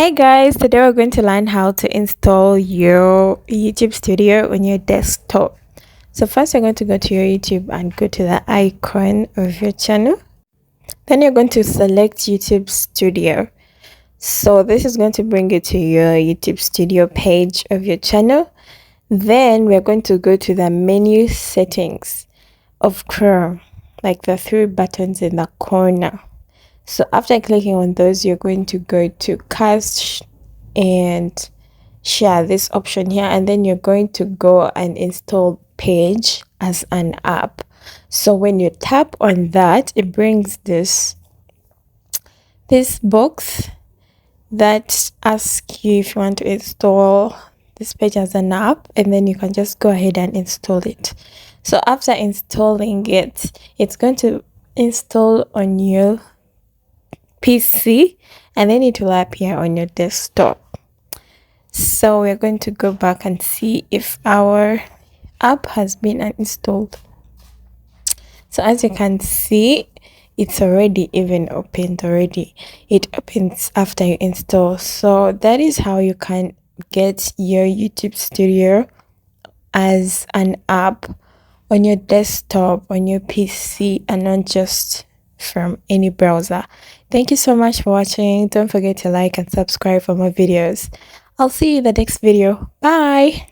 Hey guys, today we're going to learn how to install your YouTube Studio on your desktop. So first you're going to go to your YouTube and go to the icon of your channel. Then you're going to select YouTube Studio. So this is going to bring you to your YouTube Studio page of your channel. Then we're going to go to the menu settings of Chrome, like the three buttons in the corner. So after clicking on those, you're going to go to cast and share this option here, and then you're going to go and install page as an app. So when you tap on that, it brings this box that asks you if you want to install this page as an app, and then you can just go ahead and install it. So after installing it, it's going to install on your PC and then it will appear on your desktop. So we're going to go back and see if our app has been installed. So as you can see, it's already even opened already. It opens after you install. So that is how you can get your YouTube Studio as an app on your desktop, on your PC, and not just from any browser. Thank you so much for watching. Don't forget to like and subscribe for more videos. I'll see you in the next video. Bye.